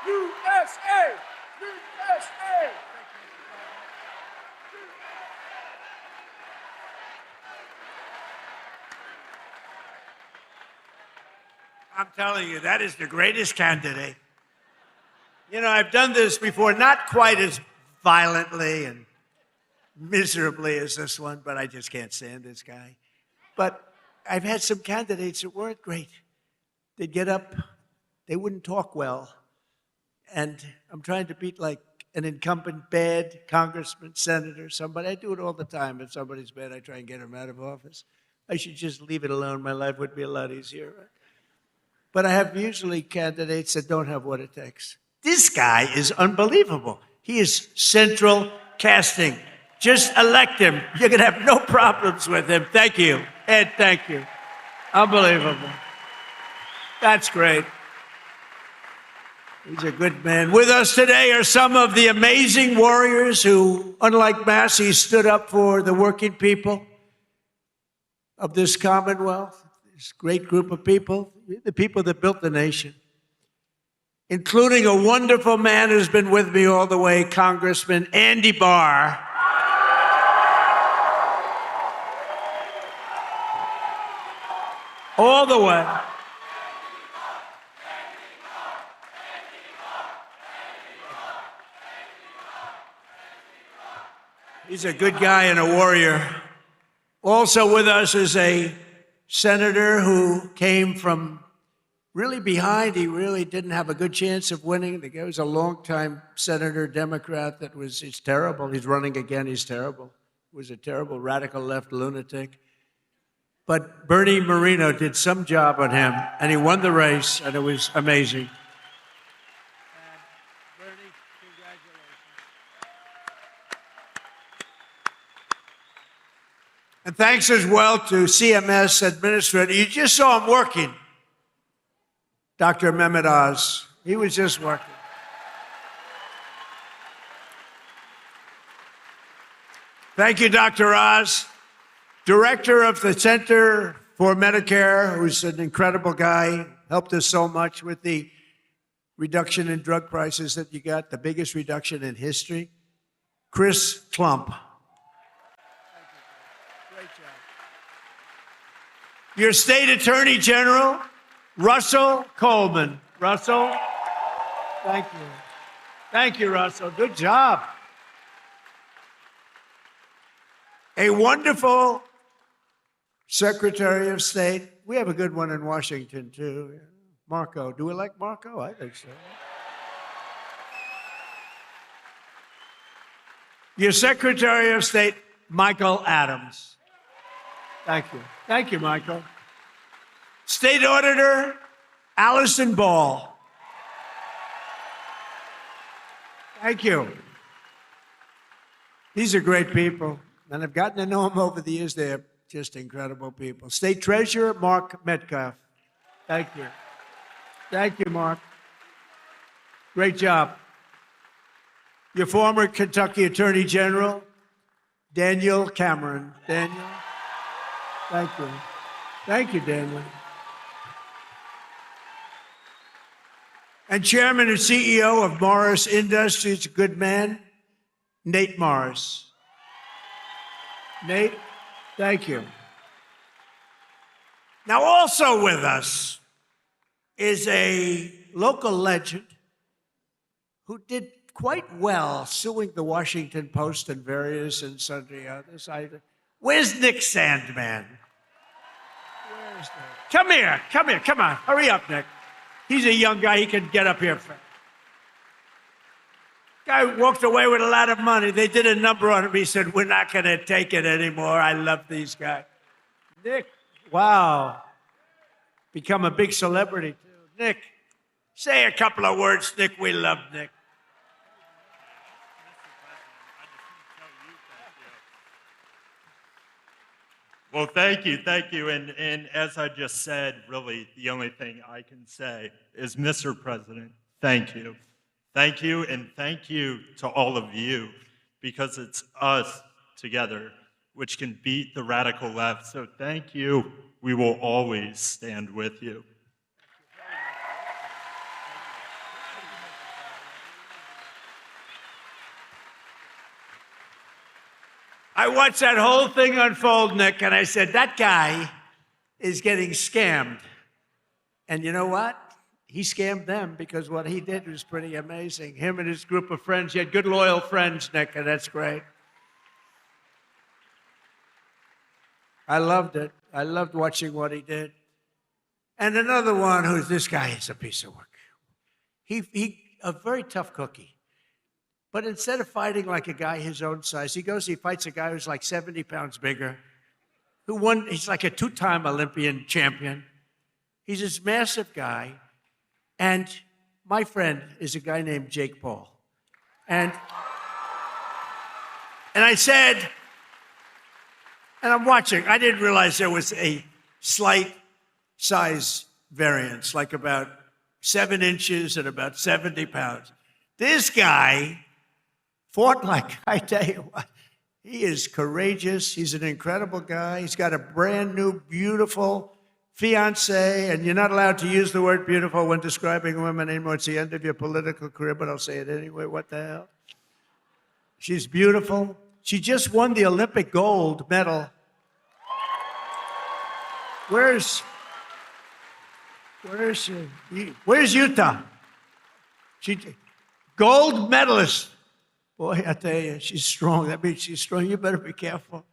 USA! USA! I'm telling you, that is the greatest candidate. You know, I've done this before, not quite as violently and miserably as this one, but I just can't stand this guy. But I've had some candidates that weren't great. They'd get up, they wouldn't talk well. And I'm trying to beat like an incumbent bad congressman, senator, somebody. I do it all the time. If somebody's bad, I try and get him out of office. I should just leave it alone. My life would be a lot easier. Right? But I have usually candidates that don't have what it takes. This guy is unbelievable. He is central casting. Just elect him. You're going to have no problems with him. Thank you. Ed, thank you. Unbelievable. That's great. He's a good man. With us today are some of the amazing warriors who, unlike Massey, stood up for the working people of this Commonwealth, this great group of people, the people that built the nation, including a wonderful man who's been with me all the way, Congressman Andy Barr. All the way. He's a good guy and a warrior. Also with us is a senator who came from really behind. He really didn't have a good chance of winning. The guy was a longtime senator, Democrat, it's terrible. He's running again, he's terrible. He was a terrible radical left lunatic. But Bernie Moreno did some job on him, and he won the race, and it was amazing. And Bernie, congratulations. And thanks as well to CMS administrator. You just saw him working. Dr. Mehmet Oz. He was just working. Thank you, Dr. Oz. Director of the Center for Medicare, who's an incredible guy, helped us so much with the reduction in drug prices that you got, the biggest reduction in history. Chris Klump. Great job. Your state attorney general, Russell Coleman. Russell, thank you. Thank you, Russell. Good job. A wonderful Secretary of State. We have a good one in Washington, too. Marco. Do we like Marco? I think so. Your Secretary of State, Michael Adams. Thank you. Thank you, Michael. State Auditor, Allison Ball. Thank you. These are great people, and I've gotten to know them over the years. They're just incredible people. State Treasurer, Mark Metcalf. Thank you. Thank you, Mark. Great job. Your former Kentucky Attorney General, Daniel Cameron. Daniel, thank you. Thank you, Daniel. And Chairman and CEO of Morris Industries, a good man, Nate Morris. Nate, thank you. Now, also with us is a local legend who did quite well suing the Washington Post and various and sundry others. Where's Nick Sandman? Where's Nick? Come here, come on. Hurry up, Nick. He's a young guy, he can get up here fast. Guy walked away with a lot of money. They did a number on him. He said, we're not going to take it anymore. I love these guys. Nick, wow. Become a big celebrity, too. Nick, say a couple of words, Nick. We love Nick. Well, thank you. And as I just said, really, the only thing I can say is, Mr. President, thank you. Thank you, and thank you to all of you, because it's us together which can beat the radical left. So thank you. We will always stand with you. I watched that whole thing unfold, Nick, and I said, that guy is getting scammed. And you know what? He scammed them, because what he did was pretty amazing. Him and his group of friends. He had good, loyal friends, Nick, and that's great. I loved it. I loved watching what he did. And another one who's, this guy is a piece of work. He a very tough cookie. But instead of fighting like a guy his own size, he fights a guy who's like 70 pounds bigger, who won, he's like a two-time Olympian champion. He's this massive guy. And my friend is a guy named Jake Paul. And I said, and I'm watching, I didn't realize there was a slight size variance, like about 7 inches and about 70 pounds. This guy fought like, I tell you what, he is courageous. He's an incredible guy. He's got a brand new, beautiful fiance, and you're not allowed to use the word beautiful when describing women anymore. It's the end of your political career, but I'll say it anyway. What the hell? She's beautiful. She just won the Olympic gold medal. Where's she? Where's Utah? Gold medalist. Boy, I tell you, she's strong. That means she's strong. You better be careful.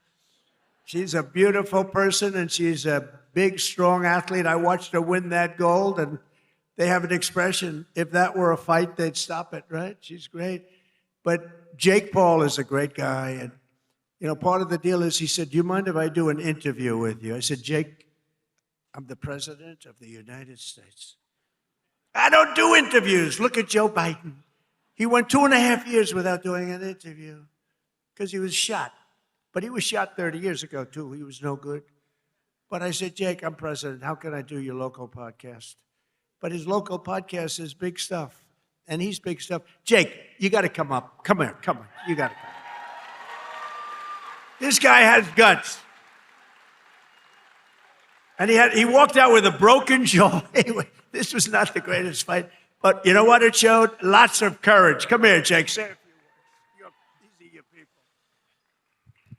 She's a beautiful person, and she's a big, strong athlete. I watched her win that gold, and they have an expression, if that were a fight, they'd stop it, right? She's great. But Jake Paul is a great guy, and, you know, part of the deal is he said, do you mind if I do an interview with you? I said, Jake, I'm the president of the United States. I don't do interviews. Look at Joe Biden. He went 2.5 years without doing an interview because he was shot. But he was shot 30 years ago, too. He was no good. But I said, Jake, I'm president. How can I do your local podcast? but his local podcast is big stuff. And he's big stuff. Jake, you got to come up. Come here. You got to come. This guy has guts. And he walked out with a broken jaw. Anyway, this was not the greatest fight. But you know what it showed? Lots of courage. Come here, Jake. Say a few words. These are your people.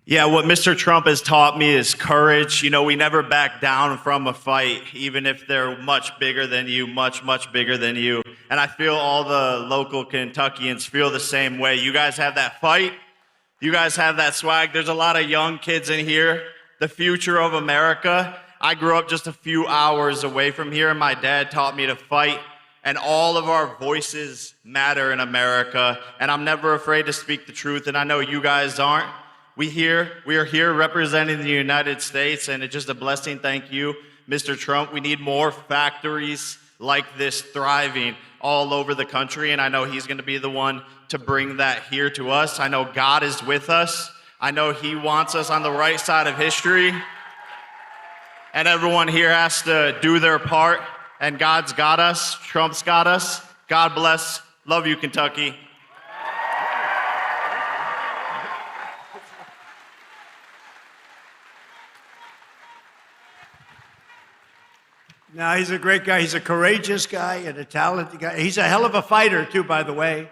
Yeah, what Mr. Trump has taught me is courage. You know, we never back down from a fight, even if they're much bigger than you, much, much bigger than you. And I feel all the local Kentuckians feel the same way. You guys have that fight. You guys have that swag. There's a lot of young kids in here. The future of America. I grew up just a few hours away from here, and my dad taught me to fight. And all of our voices matter in America. And I'm never afraid to speak the truth, and I know you guys aren't. We are here representing the United States, and it's just a blessing. Thank you, Mr. Trump. We need more factories like this thriving all over the country, and I know he's going to be the one to bring that here to us. I know God is with us. I know he wants us on the right side of history, and everyone here has to do their part, and God's got us. Trump's got us. God bless. Love you, Kentucky. No, he's a great guy. He's a courageous guy and a talented guy. He's a hell of a fighter, too, by the way.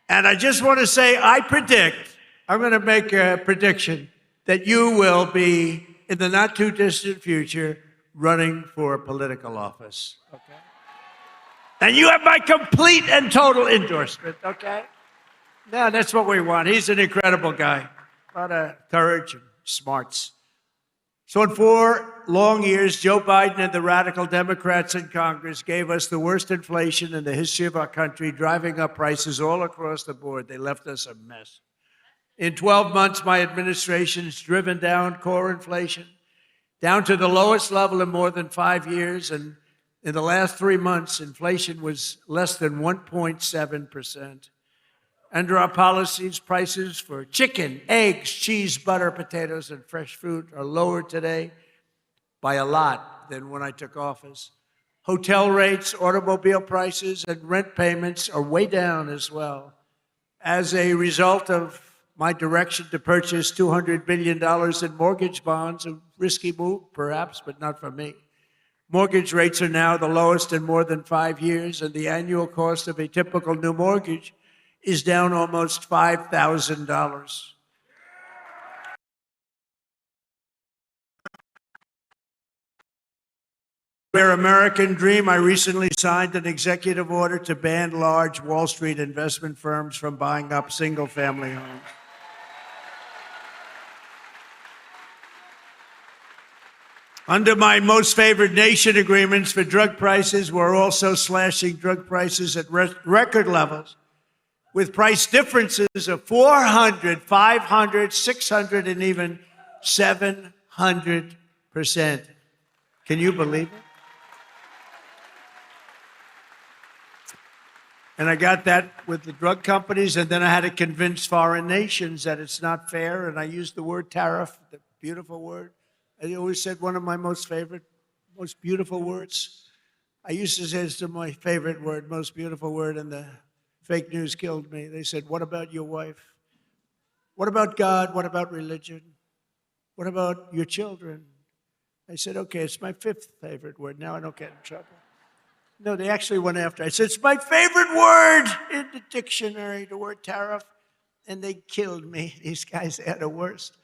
And I just want to say, I'm going to make a prediction that you will be, in the not-too-distant future, running for political office, okay? And you have my complete and total endorsement, okay? No, that's what we want. He's an incredible guy. A lot of courage and smarts. So in 4 long years, Joe Biden and the radical Democrats in Congress gave us the worst inflation in the history of our country, driving up prices all across the board. They left us a mess. In 12 months, my administration has driven down core inflation down to the lowest level in more than 5 years. And in the last 3 months, inflation was less than 1.7%. Under our policies, prices for chicken, eggs, cheese, butter, potatoes, and fresh fruit are lower today by a lot than when I took office. Hotel rates, automobile prices, and rent payments are way down as well. As a result of my direction to purchase $200 billion in mortgage bonds, a risky move, perhaps, but not for me. Mortgage rates are now the lowest in more than 5 years, and the annual cost of a typical new mortgage is down almost $5,000. Their American dream, I recently signed an executive order to ban large Wall Street investment firms from buying up single-family homes. Under my most favored nation agreements for drug prices, we're also slashing drug prices at record levels, with price differences of 400, 500, 600, and even 700%. Can you believe it? And I got that with the drug companies, and then I had to convince foreign nations that it's not fair, and I used the word tariff, the beautiful word. I always said one of my most favorite, most beautiful words. I used to say it's my favorite word, most beautiful word, and the fake news killed me. They said, what about your wife? What about God? What about religion? What about your children? I said, okay, it's my 5th favorite word. Now I don't get in trouble. No, they actually went after. I said, it's my favorite word in the dictionary, the word tariff. And they killed me. These guys are the worst.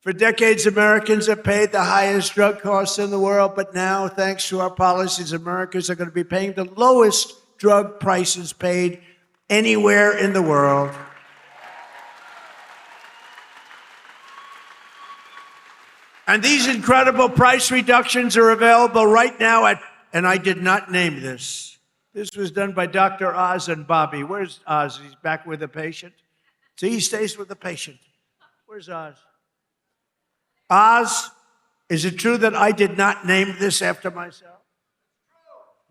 For decades, Americans have paid the highest drug costs in the world, but now, thanks to our policies, Americans are going to be paying the lowest drug prices paid anywhere in the world. And these incredible price reductions are available right now at, and I did not name this. This was done by Dr. Oz and Bobby. Where's Oz? He's back with the patient. See, he stays with the patient. Where's Oz? Oz, is it true that I did not name this after myself?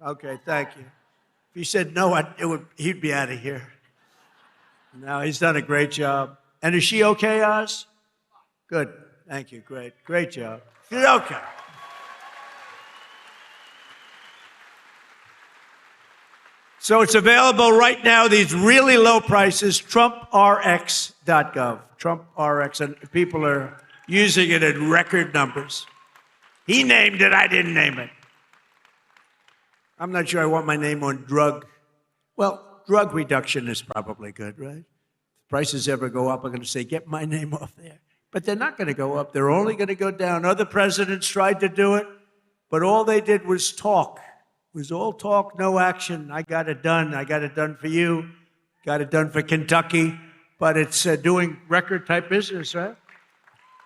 Okay, thank you. If he said no, he'd be out of here. No, he's done a great job. And is she okay, Oz? Good. Thank you. Great. Great job. She's okay. So it's available right now, these really low prices, TrumpRx.gov. TrumpRx, and people are using it in record numbers. He named it, I didn't name it. I'm not sure I want my name on drug. Well, drug reduction is probably good, right? If prices ever go up, I'm going to say, get my name off there. But they're not going to go up. They're only going to go down. Other presidents tried to do it, but all they did was talk. It was all talk, no action. I got it done. I got it done for you. Got it done for Kentucky. But it's doing record-type business, right?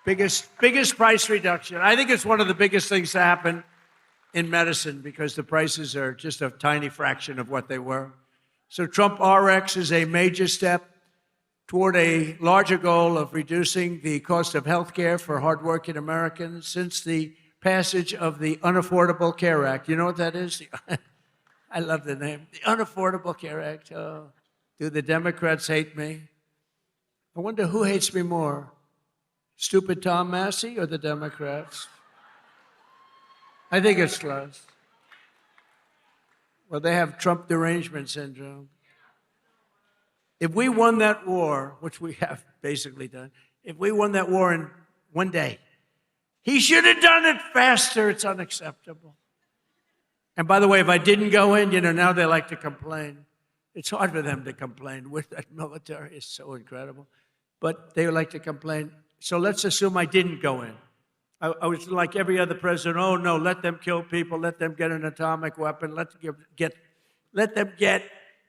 Biggest price reduction. I think it's one of the biggest things to happen in medicine because the prices are just a tiny fraction of what they were. So Trump RX is a major step toward a larger goal of reducing the cost of health care for hardworking Americans since the passage of the Unaffordable Care Act. You know what that is? I love the name. The Unaffordable Care Act. Oh, do the Democrats hate me? I wonder who hates me more, stupid Tom Massey or the Democrats? I think it's close. Well, they have Trump derangement syndrome. If we won that war, which we have basically done, if we won that war in one day, he should have done it faster. It's unacceptable. And by the way, if I didn't go in, now they like to complain. It's hard for them to complain. With that military is so incredible. But they like to complain. So let's assume I didn't go in. I was like every other president. Oh no, let them kill people. Let them get an atomic weapon. Let them get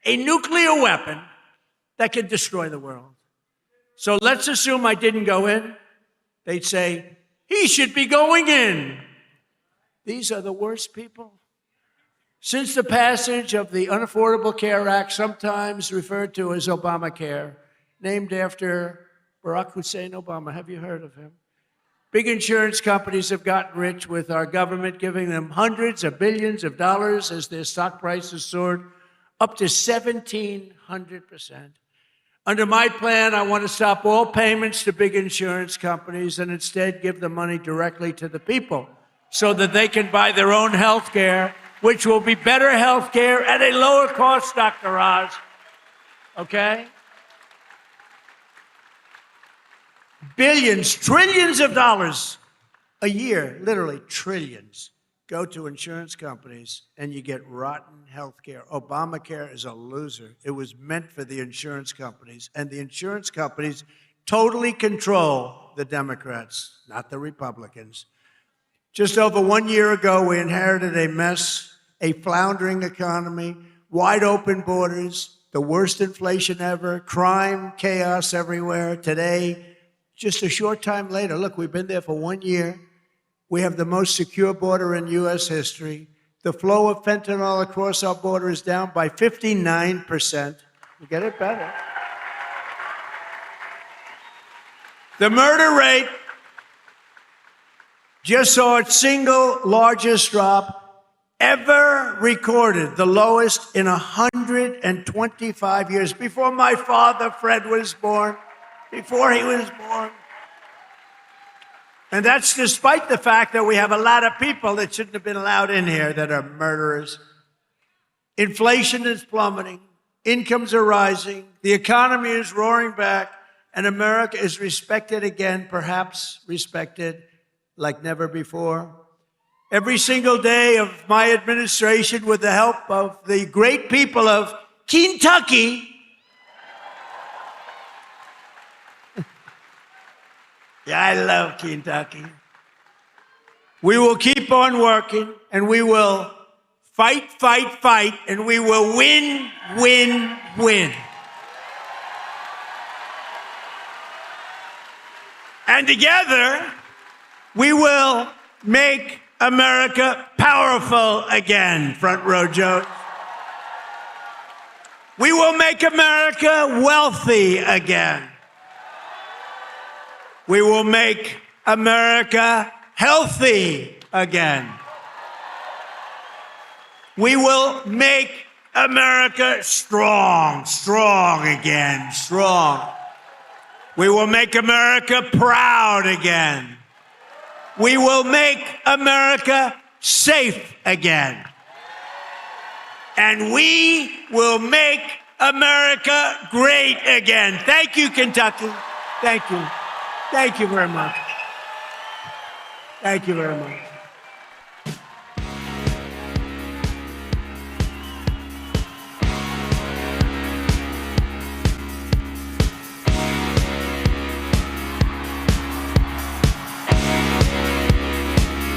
a nuclear weapon that can destroy the world. So let's assume I didn't go in. They'd say, he should be going in. These are the worst people. Since the passage of the Unaffordable Care Act, sometimes referred to as Obamacare, named after Barack Hussein Obama. Have you heard of him? Big insurance companies have gotten rich with our government giving them hundreds of billions of dollars as their stock prices soared up to 1,700%. Under my plan, I want to stop all payments to big insurance companies and instead give the money directly to the people so that they can buy their own health care, which will be better health care at a lower cost, Dr. Oz. Okay? Billions, trillions of dollars a year, literally trillions, go to insurance companies and you get rotten health care. Obamacare is a loser. It was meant for the insurance companies, and the insurance companies totally control the Democrats, not the Republicans. Just over 1 year ago, we inherited a mess, a floundering economy, wide open borders, the worst inflation ever, crime, chaos everywhere. Today, just a short time later, look, we've been there for 1 year. We have the most secure border in U.S. history. The flow of fentanyl across our border is down by 59%. We get it better. The murder rate just saw its single largest drop ever recorded, the lowest in 125 years. Before my father, Fred, was born, before he was born. And that's despite the fact that we have a lot of people that shouldn't have been allowed in here that are murderers. Inflation is plummeting. Incomes are rising. The economy is roaring back. And America is respected again, perhaps respected like never before. Every single day of my administration, with the help of the great people of Kentucky, yeah, I love Kentucky. We will keep on working, and we will fight, fight, fight, and we will win, win, win. And together, we will make America powerful again, front row Joe. We will make America wealthy again. We will make America healthy again. We will make America strong, strong again, strong. We will make America proud again. We will make America safe again. and we will make America great again. Thank you, Kentucky. Thank you. Thank you very much. Thank you very much.